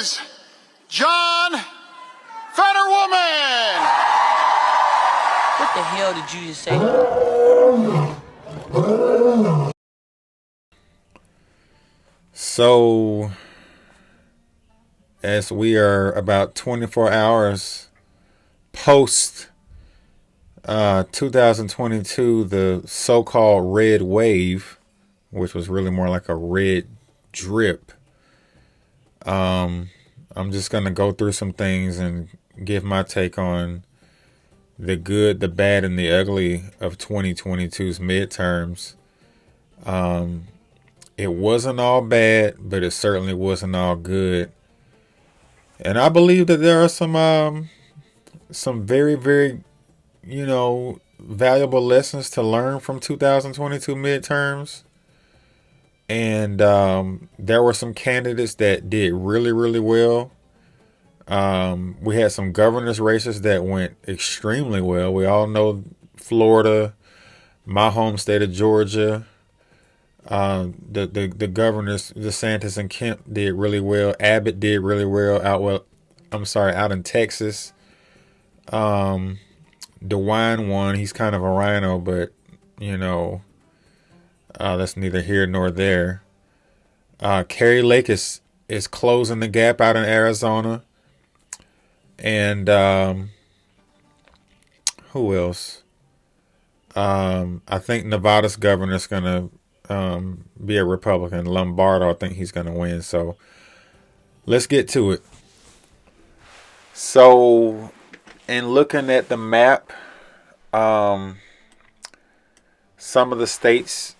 is John Fetterwoman. What the hell did you just say? So, as we are about 24 hours post 2022, the so-called red wave, which was really more like a red drip. I'm just going to go through some things and give my take on the good, the bad, and the ugly of 2022's midterms. It wasn't all bad, but it certainly wasn't all good. And I believe that there are some very, very, valuable lessons to learn from 2022 midterms. And there were some candidates that did really, really well. We had some governors races that went extremely well. We all know Florida, my home state of Georgia. The governors, DeSantis and Kemp, did really well. Abbott did really well out in Texas. DeWine won. He's kind of a rhino, but that's neither here nor there. Kerry Lake is closing the gap out in Arizona. And who else? I think Nevada's governor is going to be a Republican. Lombardo, I think he's going to win. So let's get to it. So, in looking at the map, some of the states,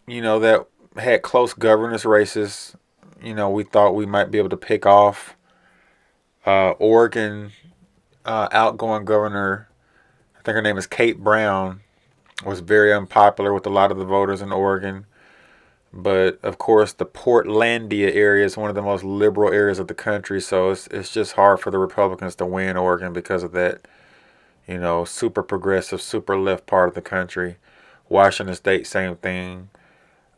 that had close governors races, we thought we might be able to pick off. Oregon, outgoing governor, I think her name is Kate Brown, was very unpopular with a lot of the voters in Oregon. But, of course, the Portlandia area is one of the most liberal areas of the country, so it's just hard for the Republicans to win Oregon because of that, super progressive, super left part of the country. Washington State, same thing.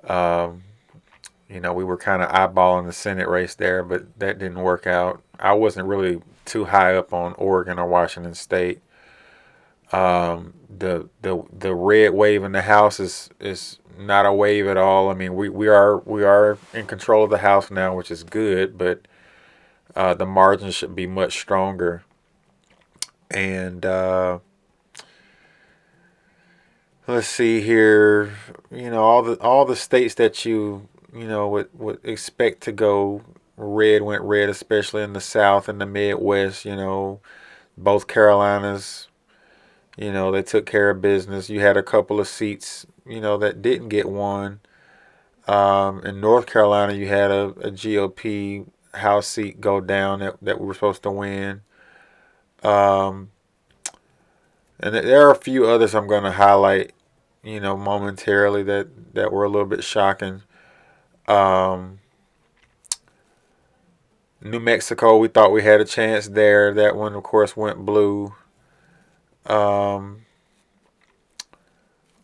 We were kind of eyeballing the Senate race there, but that didn't work out. I wasn't really too high up on Oregon or Washington State. The red wave in the House is not a wave at all. I mean, we are in control of the House now, which is good, but the margins should be much stronger. And let's see here. All the states that you would expect to go red went red, especially in the South and the Midwest. Both Carolinas. They took care of business. You had a couple of seats, that didn't get won. In North Carolina, you had a GOP House seat go down that we were supposed to win. And there are a few others I'm going to highlight, momentarily that were a little bit shocking. New Mexico, we thought we had a chance there. That one, of course, went blue.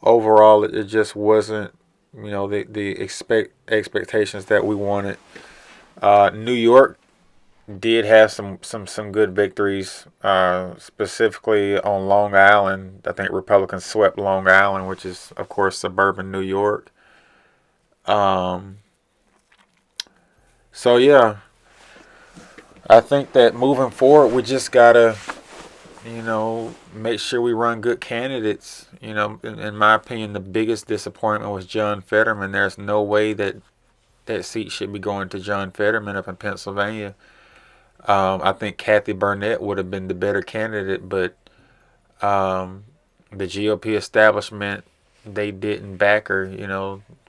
Overall, it just wasn't, the expectations that we wanted. New York did have some good victories, specifically on Long Island. I think Republicans swept Long Island, which is, of course, suburban New York. So, yeah, I think that moving forward, we just got to, make sure we run good candidates. In my opinion, the biggest disappointment was John Fetterman. There's no way that seat should be going to John Fetterman up in Pennsylvania. I think Kathy Burnett would have been the better candidate, but the GOP establishment, they didn't back her.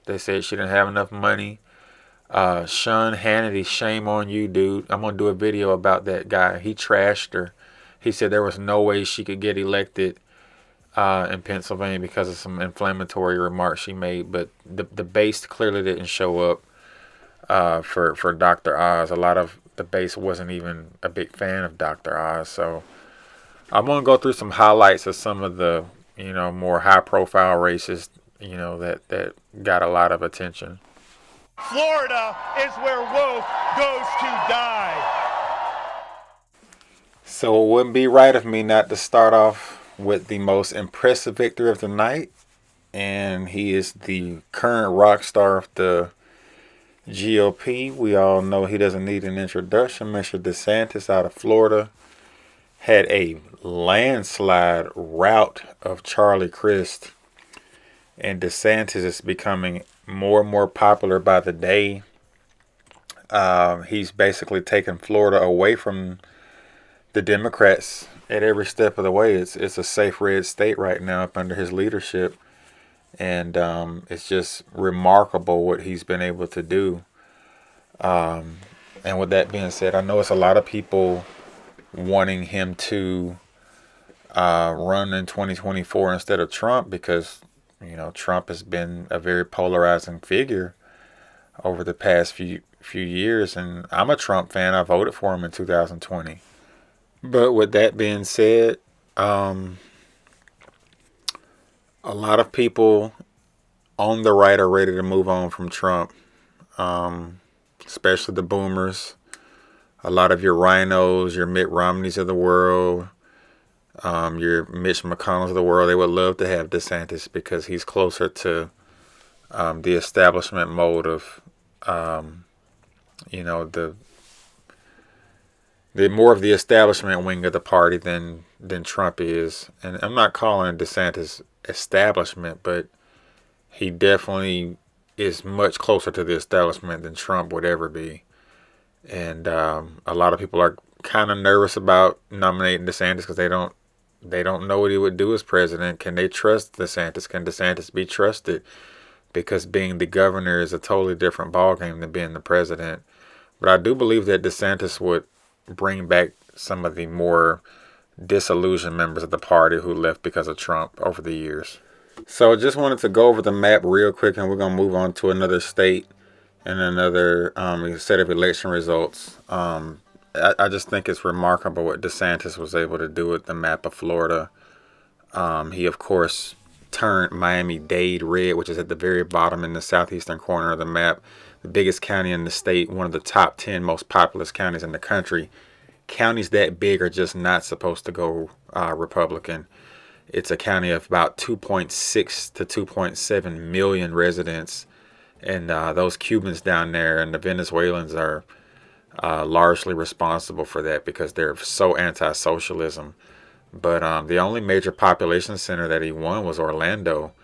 They said she didn't have enough money. Sean Hannity, shame on you, dude. I'm going to do a video about that guy. He trashed her. He said there was no way she could get elected in Pennsylvania because of some inflammatory remarks she made. But the base clearly didn't show up for Dr. Oz. A lot of the base wasn't even a big fan of Dr. Oz. So I'm going to go through some highlights of some of the, more high-profile races, that got a lot of attention. Florida is where woke goes to die. So it wouldn't be right of me not to start off with the most impressive victory of the night. And he is the current rock star of the GOP. We all know he doesn't need an introduction. Mr. DeSantis out of Florida had a landslide rout of Charlie Crist. And DeSantis is becoming more and more popular by the day. He's basically taken Florida away from the Democrats at every step of the way. It's a safe red state right now up under his leadership. And it's just remarkable what he's been able to do. And with that being said, I know it's a lot of people wanting him to run in 2024 instead of Trump because, you know, Trump has been a very polarizing figure over the past few years. And I'm a Trump fan. I voted for him in 2020. But with that being said, a lot of people on the right are ready to move on from Trump, especially the boomers. A lot of your rhinos, your Mitt Romneys of the world, your Mitch McConnells of the world, they would love to have DeSantis because he's closer to the establishment mode of, you know, the more of the establishment wing of the party than Trump is. And I'm not calling DeSantis establishment, but he definitely is much closer to the establishment than Trump would ever be. And a lot of people are kind of nervous about nominating DeSantis because they don't know what he would do as president. Can they trust DeSantis? Can DeSantis be trusted? Because being the governor is a totally different ballgame than being the president. But I do believe that DeSantis would bring back some of the more disillusioned members of the party who left because of Trump over the years. So I just wanted to go over the map real quick, and we're going to move on to another state and another set of election results. I just think it's remarkable what DeSantis was able to do with the map of Florida. He, of course, turned Miami-Dade red, which is at the very bottom in the southeastern corner of the map. The biggest county in the state, one of the top 10 most populous counties in the country. Counties that big are just not supposed to go Republican. It's a county of about 2.6 to 2.7 million residents. And those Cubans down there and the Venezuelans are largely responsible for that because they're so anti-socialism. But the only major population center that he won was Orlando.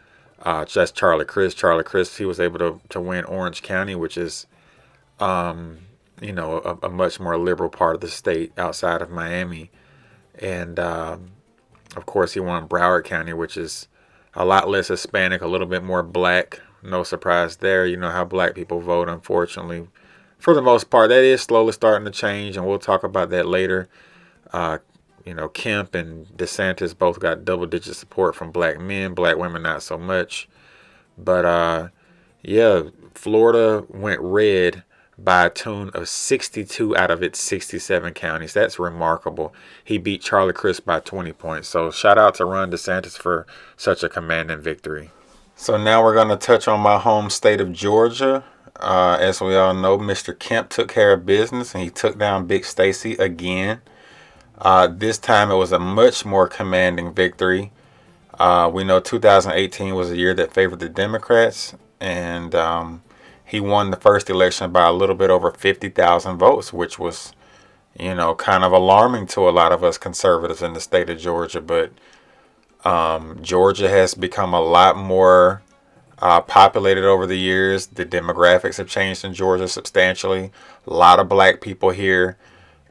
Just Charlie Crist. Charlie Crist, he was able to win Orange County, which is, you know, a much more liberal part of the state outside of Miami. And, of course, he won Broward County, which is a lot less Hispanic, a little bit more black. No surprise there. You know how black people vote, unfortunately. For the most part, that is slowly starting to change, and we'll talk about that later. You know, Kemp and DeSantis both got double-digit support from black men. Black women, not so much. But, yeah, Florida went red by a tune of 62 out of its 67 counties. That's remarkable. He beat Charlie Crist by 20 points. So shout out to Ron DeSantis for such a commanding victory. So now we're going to touch on my home state of Georgia. As we all know, Mr. Kemp took care of business and he took down Big Stacey again. This time it was a much more commanding victory. We know 2018 was a year that favored the Democrats, and he won the first election by a little bit over 50,000 votes, which was, you know, kind of alarming to a lot of us conservatives in the state of Georgia. But Georgia has become a lot more populated over the years. The demographics have changed in Georgia substantially. A lot of black people here.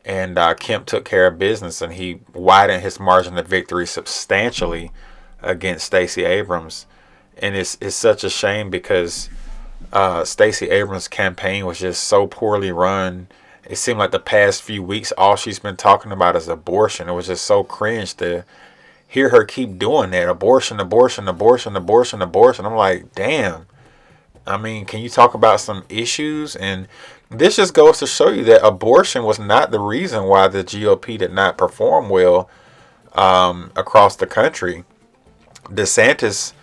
And Kemp took care of business, and he widened his margin of victory substantially against Stacey Abrams. And it's such a shame because Stacey Abrams' campaign was just so poorly run. It seemed like the past few weeks, all she's been talking about is abortion. It was just so cringe to hear her keep doing that. Abortion, abortion, abortion, abortion, abortion. I'm like, damn. I mean, can you talk about some issues? And this just goes to show you that abortion was not the reason why the GOP did not perform well across the country. DeSantis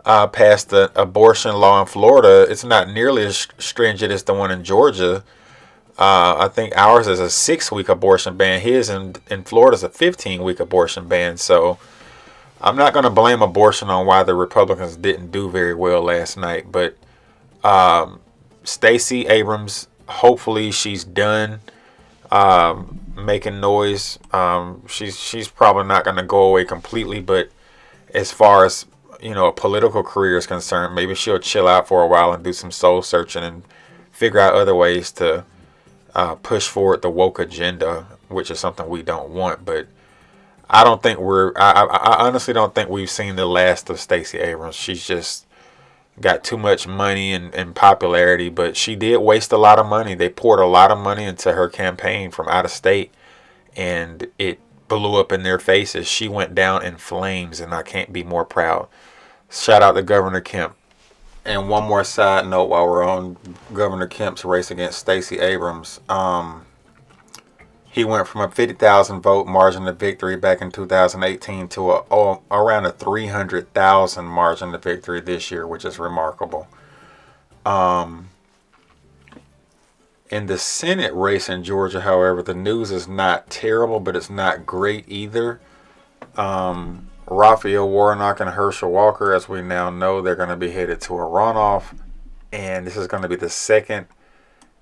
passed the abortion law in Florida. It's not nearly as stringent as the one in Georgia. I think ours is a 6-week abortion ban. His in Florida is a 15-week abortion ban. So I'm not going to blame abortion on why the Republicans didn't do very well last night. But Stacey Abrams, hopefully she's done making noise. She's probably not going to go away completely, but as far as a political career is concerned, maybe she'll chill out for a while and do some soul searching and figure out other ways to push forward the woke agenda, which is something we don't want. But I don't think I honestly don't think we've seen the last of Stacey Abrams. She's just got too much money and popularity, but she did waste a lot of money. They poured a lot of money into her campaign from out of state, and it blew up in their faces. She went down in flames, and I can't be more proud. Shout out to Governor Kemp. And one more side note while we're on Governor Kemp's race against Stacey Abrams. He went from a 50,000 vote margin of victory back in 2018 to around a 300,000 margin of victory this year, which is remarkable. In the Senate race in Georgia, however, the news is not terrible, but it's not great either. Raphael Warnock and Herschel Walker, as we now know, they're going to be headed to a runoff. And this is going to be the second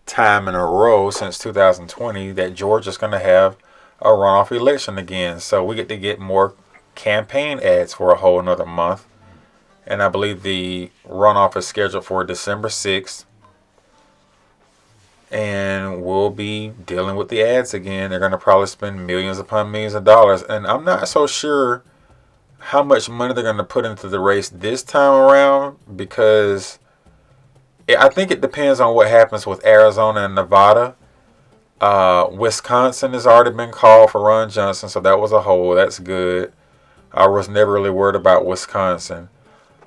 time in a row since 2020 that Georgia's going to have a runoff election again. So we get more campaign ads for a whole another month. And I believe the runoff is scheduled for December 6th. And we'll be dealing with the ads again. They're going to probably spend millions upon millions of dollars. And I'm not so sure how much money they're going to put into the race this time around, because I think it depends on what happens with Arizona and Nevada. Wisconsin has already been called for Ron Johnson, so that was a hold. That's good. I was never really worried about Wisconsin.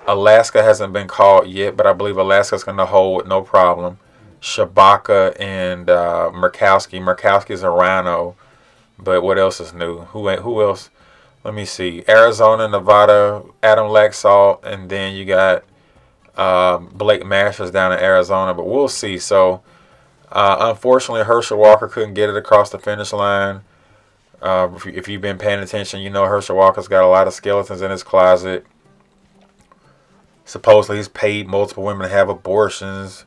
Alaska hasn't been called yet, but I believe Alaska's going to hold with no problem. Shabaka and Murkowski. Murkowski's a rhino, but what else is new? Who else? Let me see. Arizona, Nevada, Adam Laxalt, and then you got Blake Masters down in Arizona, but we'll see. So, unfortunately, Herschel Walker couldn't get it across the finish line. If you've been paying attention, you know Herschel Walker's got a lot of skeletons in his closet. Supposedly, he's paid multiple women to have abortions.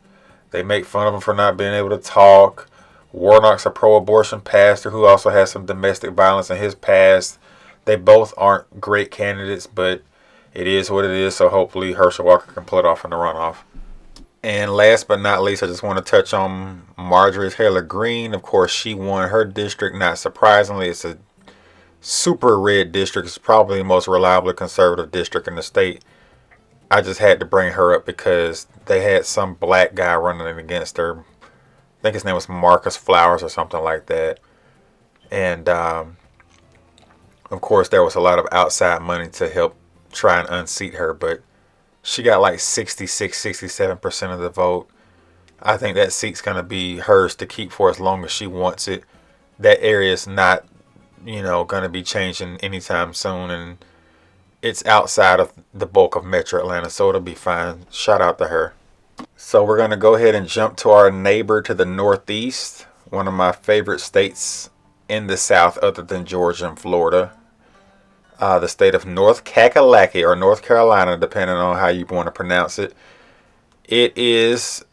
They make fun of him for not being able to talk. Warnock's a pro-abortion pastor who also has some domestic violence in his past. They both aren't great candidates, but it is what it is. So hopefully Herschel Walker can pull it off in the runoff. And last but not least, I just want to touch on Marjorie Taylor Greene. Of course, she won her district. Not surprisingly, it's a super red district. It's probably the most reliably conservative district in the state. I just had to bring her up because they had some black guy running against her. I think his name was Marcus Flowers or something like that. And of course, there was a lot of outside money to help try and unseat her, but she got like 67% of the vote. I think that seat's going to be hers to keep for as long as she wants it. That area is not, going to be changing anytime soon, and it's outside of the bulk of Metro Atlanta, so it'll be fine. Shout out to her. So we're going to go ahead and jump to our neighbor to the northeast, one of my favorite states in the South other than Georgia and Florida. The state of North Kakalaki, or North Carolina, depending on how you want to pronounce it. It is,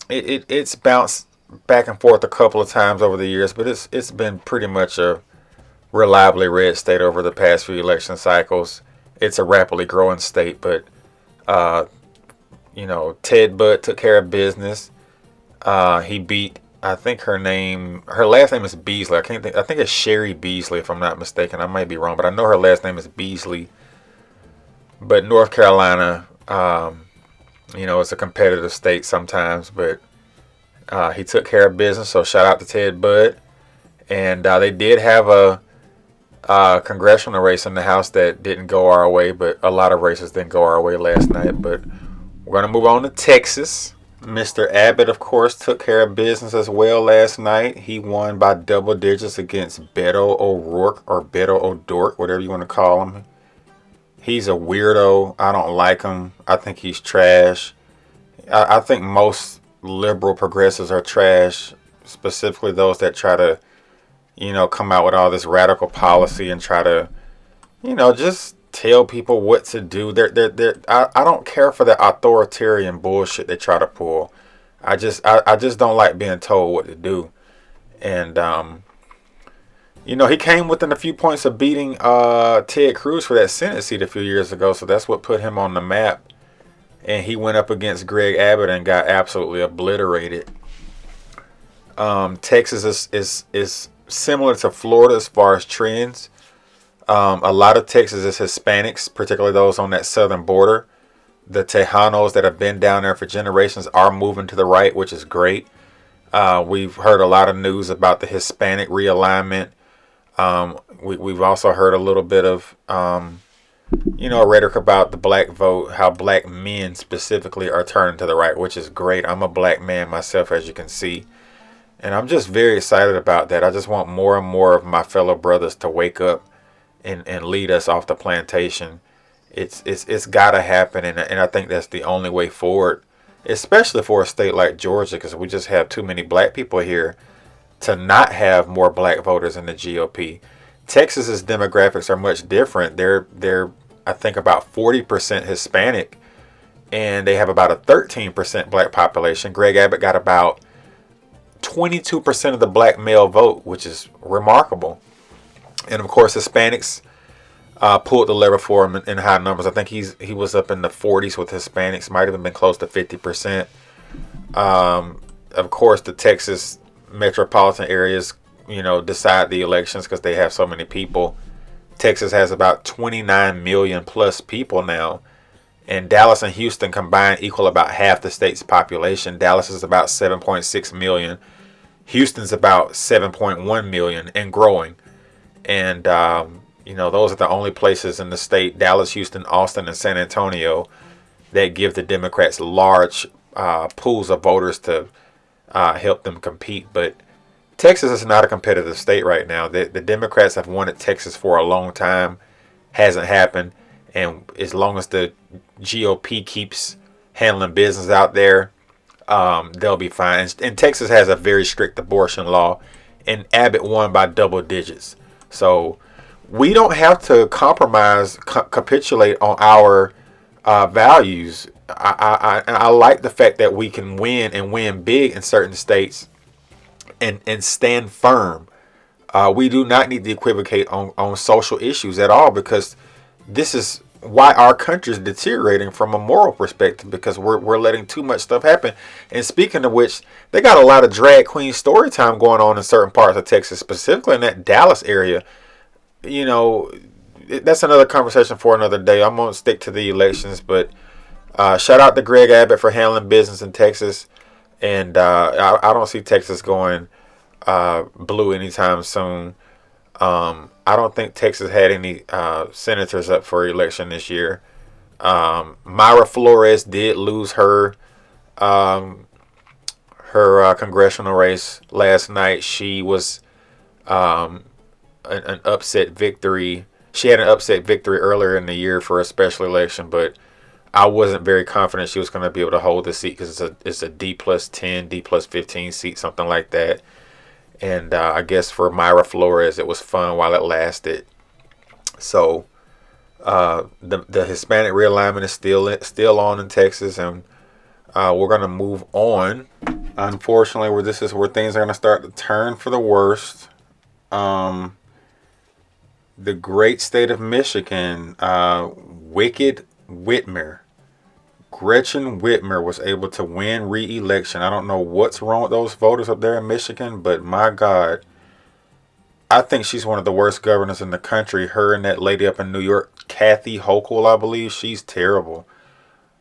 it's bounced back and forth a couple of times over the years, but it's been pretty much a reliably red state over the past few election cycles. It's a rapidly growing state, but Ted Budd took care of business. He beat, I think her last name is Beasley. I think it's Sherry Beasley, if I'm not mistaken. I might be wrong, but I know her last name is Beasley. But North Carolina, it's a competitive state sometimes, but he took care of business, so shout out to Ted Budd. And they did have a congressional race in the House that didn't go our way, but a lot of races didn't go our way last night. But we're going to move on to Texas. Mr. Abbott, of course, took care of business as well last night. He won by double digits against Beto O'Rourke, or Beto O'Dork, whatever you want to call him. He's a weirdo. I don't like him. I think he's trash. I think most liberal progressives are trash, specifically those that try to, come out with all this radical policy and try to, just tell people what to do. I don't care for the authoritarian bullshit they try to pull. I just don't like being told what to do. And he came within a few points of beating Ted Cruz for that Senate seat a few years ago, so that's what put him on the map. And he went up against Greg Abbott and got absolutely obliterated. Texas is similar to Florida as far as trends. A lot of Texas is Hispanics, particularly those on that southern border. The Tejanos that have been down there for generations are moving to the right, which is great. We've heard a lot of news about the Hispanic realignment. We've also heard a little bit of rhetoric about the black vote, how black men specifically are turning to the right, which is great. I'm a black man myself, as you can see. And I'm just very excited about that. I just want more and more of my fellow brothers to wake up and lead us off the plantation. It's got to happen, and I think that's the only way forward, especially for a state like Georgia, because we just have too many black people here to not have more black voters in the GOP. Texas's demographics are much different. They're I think about 40% Hispanic, and they have about a 13% black population. Greg Abbott got about 22% of the black male vote, which is remarkable. And of course, Hispanics pulled the lever for him in high numbers. I think he was up in the 40s with Hispanics, might have been close to 50%. Of course, the Texas metropolitan areas, decide the elections because they have so many people. Texas has about 29 million plus people now, and Dallas and Houston combined equal about half the state's population. Dallas is about 7.6 million. Houston's about 7.1 million and growing. And, those are the only places in the state, Dallas, Houston, Austin, and San Antonio, that give the Democrats large pools of voters to help them compete. But Texas is not a competitive state right now. The Democrats have wanted Texas for a long time. Hasn't happened. And as long as the GOP keeps handling business out there, they'll be fine. And Texas has a very strict abortion law, and Abbott won by double digits. So we don't have to compromise, capitulate on our values. I like the fact that we can win and win big in certain states and stand firm. We do not need to equivocate on social issues at all, because this is why our country is deteriorating from a moral perspective, because we're letting too much stuff happen. And speaking of which, they got a lot of drag queen story time going on in certain parts of Texas, specifically in that Dallas area. That's another conversation for another day. I'm going to stick to the elections, but shout out to Greg Abbott for handling business in Texas. And I don't see Texas going blue anytime soon. I don't think Texas had any senators up for election this year. Myra Flores did lose her congressional race last night. She was an upset victory. She had an upset victory earlier in the year for a special election, but I wasn't very confident she was going to be able to hold the seat, because it's a D plus 10, D plus 15 seat, something like that. And I guess for Myra Flores, it was fun while it lasted. So the Hispanic realignment is still on in Texas, and we're going to move on. Unfortunately, this is where things are going to start to turn for the worst. The great state of Michigan, Wicked Whitmer. Gretchen Whitmer was able to win re-election. I don't know what's wrong with those voters up there in Michigan, but my God, I think she's one of the worst governors in the country. Her and that lady up in New York, Kathy Hochul, I believe, she's terrible.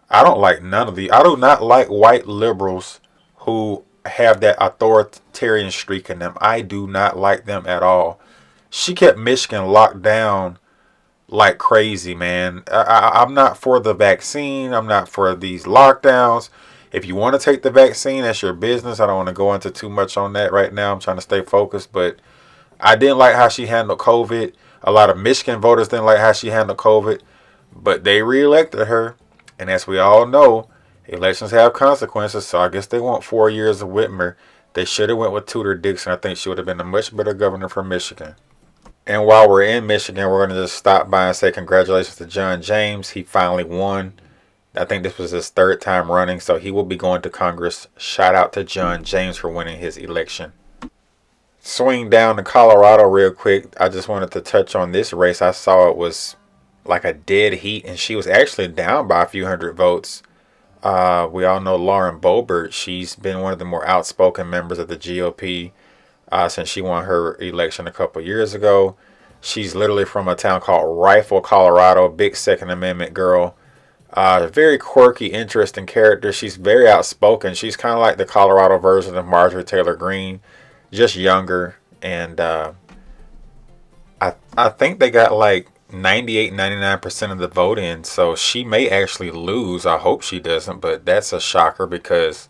I don't like none of I do not like white liberals who have that authoritarian streak in them. I do not like them at all. She kept Michigan locked down like crazy, man. I'm not for the vaccine. I'm not for these lockdowns. If you want to take the vaccine, that's your business. I don't want to go into too much on that right now. I'm trying to stay focused, but I didn't like how she handled COVID. A lot of Michigan voters didn't like how she handled COVID, but they reelected her. And as we all know, Elections have consequences, so I guess they want 4 years of Whitmer. They should have went with Tudor Dixon. I think she would have been a much better governor for Michigan. And while we're in Michigan, we're going to just stop by and say congratulations to John James. He finally won. I think this was his 3rd time running, so he will be going to Congress. Shout out to John James for winning his election. Swing down to Colorado real quick. I just wanted to touch on this race. I saw it was like a dead heat, and she was actually down by a few hundred votes. We all know Lauren Boebert. She's been one of the more outspoken members of the GOP since she won her election a couple years ago. She's literally from a town called Rifle, Colorado. Big Second Amendment girl. Very quirky, interesting character. She's very outspoken. She's kind of like the Colorado version of Marjorie Taylor Greene, just younger. And I think they got like 98-99% of the vote in, so she may actually lose. I hope she doesn't, but that's a shocker because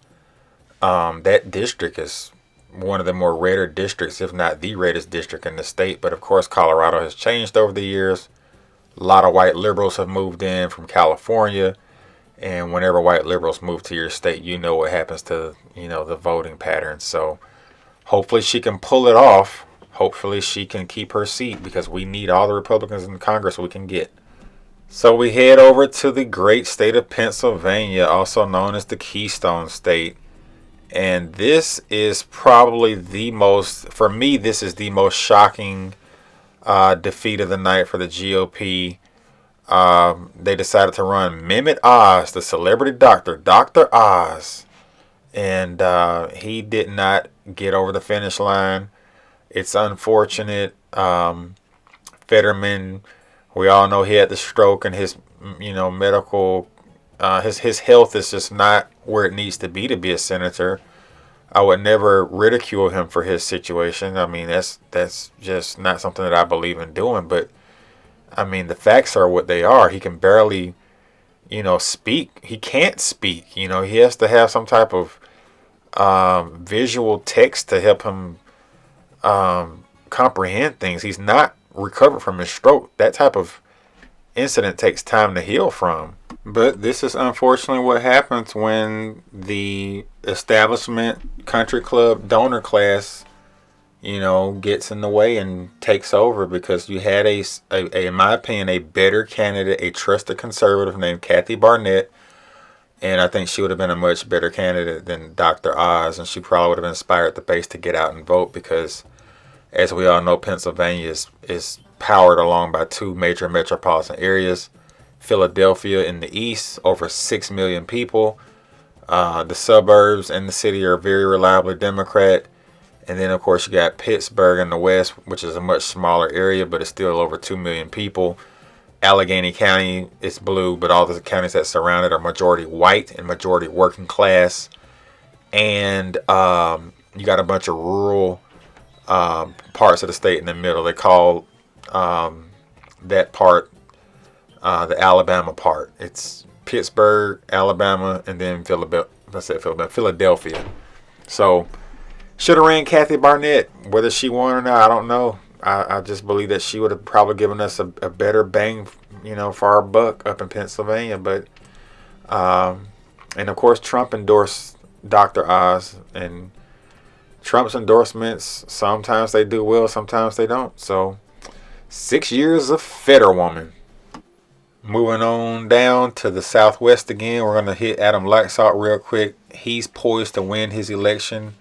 that district is one of the more redder districts, if not the reddest district in the state. But of course, Colorado has changed over the years. A lot of white liberals have moved in from California, and whenever white liberals move to your state, you know what happens to the voting patterns. So hopefully she can pull it off. Hopefully she can keep her seat because we need all the Republicans in Congress we can get. So we head over to the great state of Pennsylvania, also known as the Keystone State. And this is probably for me, this is the most shocking defeat of the night for the GOP. They decided to run Mehmet Oz, the celebrity doctor, Dr. Oz. And he did not get over the finish line. It's unfortunate. Fetterman, we all know he had the stroke, and his medical his health is just not where it needs to be a senator. I would never ridicule him for his situation. I mean, that's just not something that I believe in doing. But I mean, the facts are what they are. He can barely speak. He can't speak. He has to have some type of visual text to help him comprehend things. He's not recovered from his stroke. That type of incident takes time to heal from. But this is unfortunately what happens when the establishment country club donor class gets in the way and takes over, because you had a in my opinion, a better candidate, a trusted conservative named Kathy Barnett. And I think she would have been a much better candidate than Dr. Oz, and she probably would have inspired the base to get out and vote, because as we all know, Pennsylvania is powered along by 2 major metropolitan areas. Philadelphia in the east, over 6 million people. The suburbs and the city are very reliably Democrat. And then, of course, you got Pittsburgh in the west, which is a much smaller area, but it's still over 2 million people. Allegheny County is blue, but all the counties that surround it are majority white and majority working class. And you got a bunch of rural parts of the state in the middle. They call that part the Alabama part. It's Pittsburgh, Alabama, and then Philadelphia. So should have ran Kathy Barnett. Whether she won or not, I don't know. I just believe that she would have probably given us a better bang, for our buck up in Pennsylvania. But and of course, Trump endorsed Dr. Oz, and Trump's endorsements, sometimes they do well, sometimes they don't. So 6 years of Fetterwoman. Moving on down to the Southwest again, we're going to hit Adam Laxalt real quick. He's poised to win his election.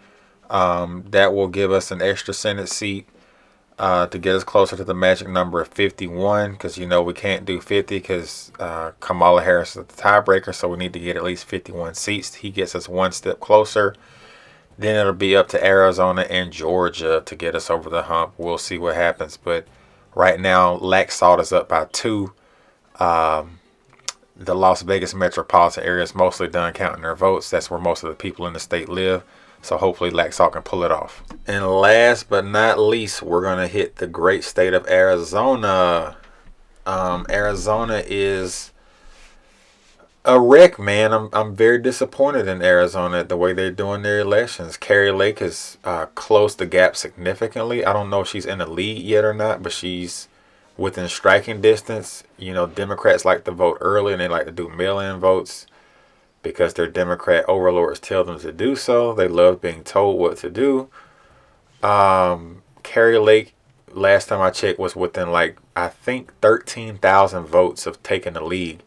That will give us an extra Senate seat to get us closer to the magic number of 51, because we can't do 50 because Kamala Harris is the tiebreaker, so we need to get at least 51 seats. He gets us one step closer. Then it'll be up to Arizona and Georgia to get us over the hump. We'll see what happens, but right now Laxalt is up by 2. The Las Vegas metropolitan area is mostly done counting their votes. That's where most of the people in the state live. So hopefully Laxalt can pull it off. And last but not least, we're going to hit the great state of Arizona. Arizona is a wreck, man. I'm very disappointed in Arizona at the way they're doing their elections. Carrie Lake has closed the gap significantly. I don't know if she's in the lead yet or not, but she's within striking distance. Democrats like to vote early, and they like to do mail-in votes. because their Democrat overlords tell them to do so. They love being told what to do. Carrie Lake, last time I checked, was within like, I think 13,000 votes of taking the lead.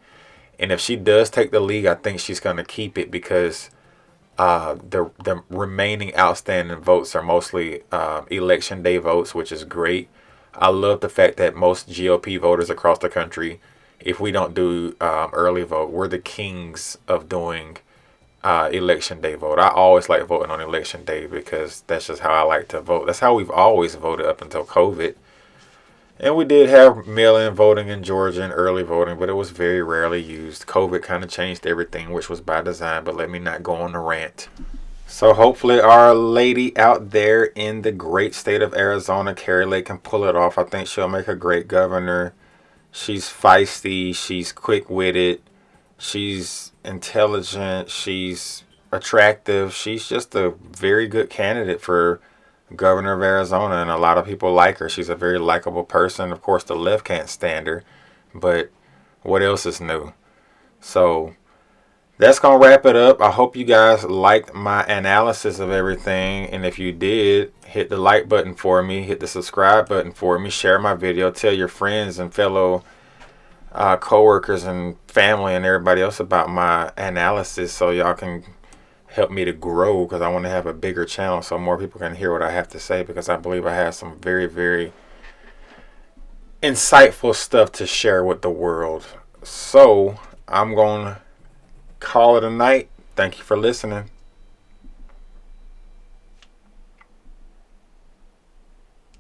And if she does take the lead, I think she's going to keep it because the remaining outstanding votes are mostly election day votes, which is great. I love the fact that most GOP voters across the country, if we don't do early vote, we're the kings of doing election day vote. I always like voting on election day because that's just how I like to vote. That's how we've always voted up until COVID. And we did have mail-in voting in Georgia and early voting, but it was very rarely used. COVID kind of changed everything, which was by design, but let me not go on the rant. So hopefully our lady out there in the great state of Arizona, Carrie Lake, can pull it off. I think she'll make a great governor. She's feisty. She's quick-witted. She's intelligent. She's attractive. She's just a very good candidate for governor of Arizona, and a lot of people like her. She's a very likable person. Of course, the left can't stand her, but what else is new? So that's going to wrap it up. I hope you guys liked my analysis of everything. And if you did, hit the like button for me. Hit the subscribe button for me. Share my video. Tell your friends and fellow co-workers and family and everybody else about my analysis so y'all can help me to grow, because I want to have a bigger channel so more people can hear what I have to say, because I believe I have some very, very insightful stuff to share with the world. So I'm going to call it a night. Thank you for listening.